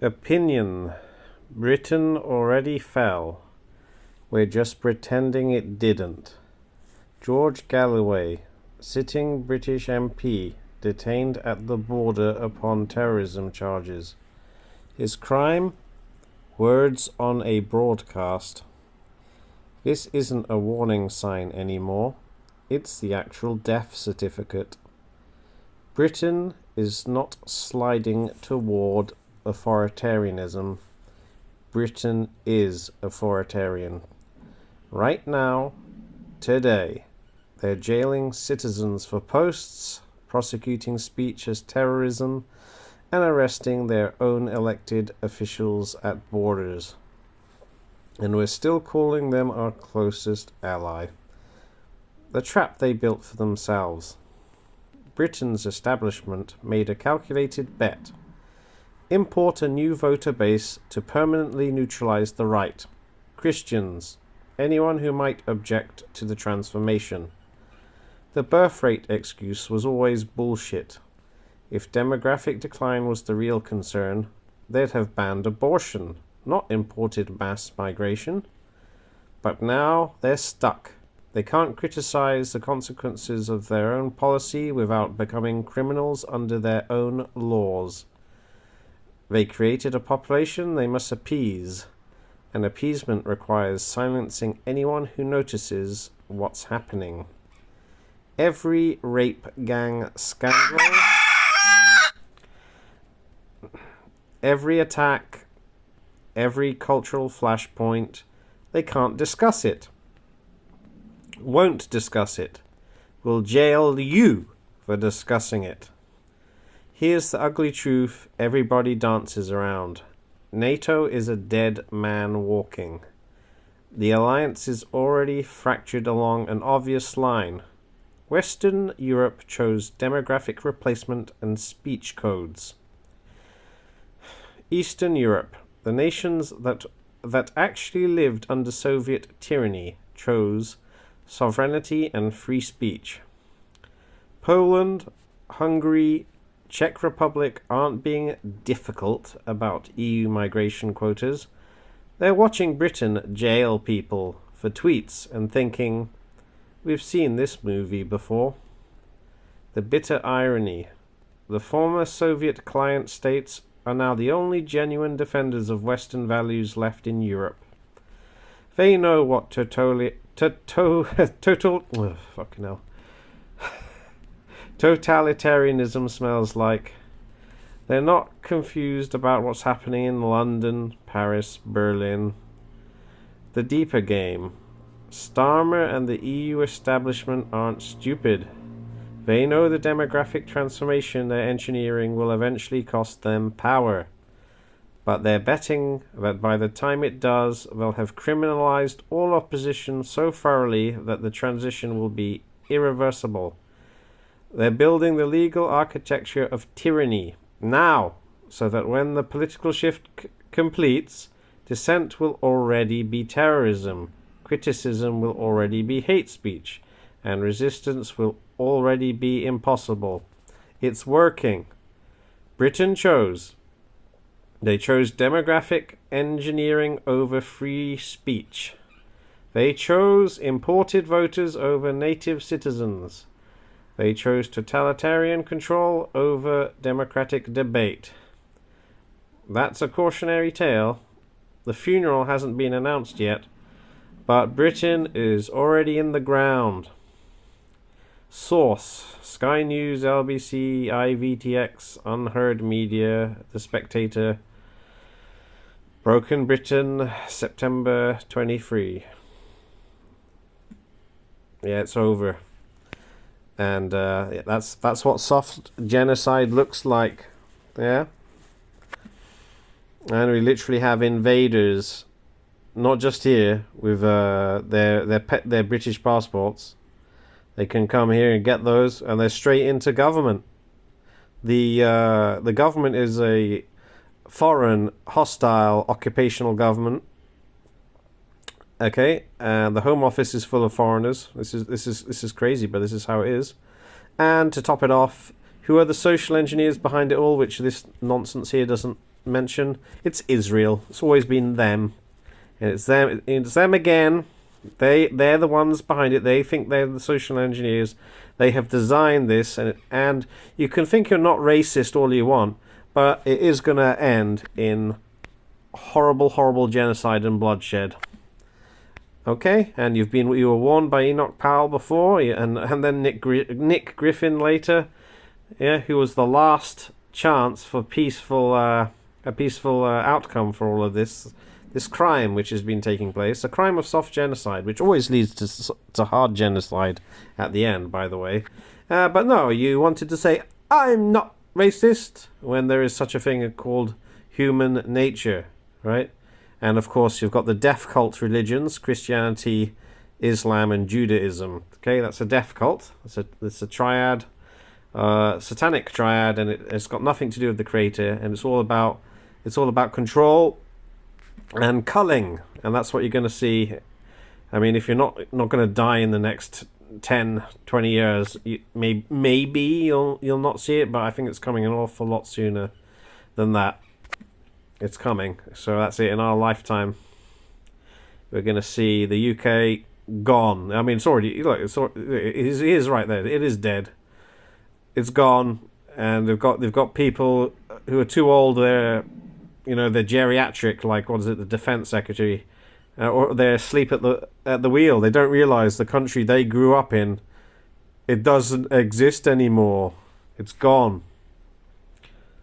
Opinion. Britain already fell. We're just pretending it didn't. George Galloway, sitting British MP, detained at the border upon terrorism charges. His crime? Words on a broadcast. This isn't a warning sign anymore. It's the actual death certificate. Britain is not sliding toward authoritarianism. Britain is authoritarian. Right now, today, they're jailing citizens for posts, prosecuting speech as terrorism, and arresting their own elected officials at borders. And we're still calling them our closest ally. The trap they built for themselves. Britain's establishment made a calculated bet. Import a new voter base to permanently neutralize the right. Christians, anyone who might object to the transformation. The birth rate excuse was always bullshit. If demographic decline was the real concern, they'd have banned abortion, not imported mass migration. But now they're stuck. They can't criticize the consequences of their own policy without becoming criminals under their own laws. They created a population they must appease, and appeasement requires silencing anyone who notices what's happening. Every rape gang scandal, every attack, every cultural flashpoint, they can't discuss it. Won't discuss it. Will jail you for discussing it. Here's the ugly truth everybody dances around. NATO is a dead man walking. The alliance is already fractured along an obvious line. Western Europe chose demographic replacement and speech codes. Eastern Europe, the nations that actually lived under Soviet tyranny, chose sovereignty and free speech. Poland, Hungary, Czech Republic aren't being difficult about EU migration quotas. They're watching Britain jail people for tweets and thinking, we've seen this movie before. The bitter irony. The former Soviet client states are now the only genuine defenders of Western values left in Europe. They know what totalitarianism smells like. They're not confused about what's happening in London, Paris, Berlin. The deeper game. Starmer and the EU establishment aren't stupid. They know the demographic transformation they're engineering will eventually cost them power. But they're betting that by the time it does, they'll have criminalized all opposition so thoroughly that the transition will be irreversible. They're building the legal architecture of tyranny now, so that when the political shift completes, dissent will already be terrorism, criticism will already be hate speech, and resistance will already be impossible. It's working. Britain chose. They chose demographic engineering over free speech. They chose imported voters over native citizens. They chose totalitarian control over democratic debate. That's a cautionary tale. The funeral hasn't been announced yet, but Britain is already in the ground. Source: Sky News, LBC, IVTX, Unheard Media, The Spectator. Broken Britain, September 23. Yeah, it's over. And that's what soft genocide looks like. Yeah? And we literally have invaders, not just here, with their British passports. They can come here and get those, and they're straight into government. The government is a foreign, hostile, occupational government. Okay, and the Home Office is full of foreigners. This is crazy, but this is how it is. And to top it off, Who are the social engineers behind it all, which this nonsense here doesn't mention? It's Israel. It's always been them. And it's them again. They're the ones behind it. They think they're the social engineers. They have designed this, and you can think you're not racist all you want, but it is going to end in horrible, horrible genocide and bloodshed. Okay, and you were warned by Enoch Powell before, and then Nick Griffin later, yeah, who was the last chance for a peaceful outcome for all of this crime which has been taking place, a crime of soft genocide, which always leads to hard genocide at the end, by the way. But no, you wanted to say, I'm not racist, when there is such a thing called human nature, right? And of course, you've got the death cult religions, Christianity, Islam, and Judaism. Okay, that's a death cult. It's a triad, satanic triad, and it's got nothing to do with the creator, and it's all about control and culling, and that's what you're going to see. I mean, if you're not going to die in the next 10, 20 years, maybe you'll not see it, but I think it's coming an awful lot sooner than that. It's coming, so that's it. In our lifetime, we're going to see the UK gone. I mean, it's already, look, it is right there. It is dead. It's gone, and they've got people who are too old. They're geriatric, like, what is it, the defense secretary, or they're asleep at the wheel. They don't realize the country they grew up in, it doesn't exist anymore. It's gone.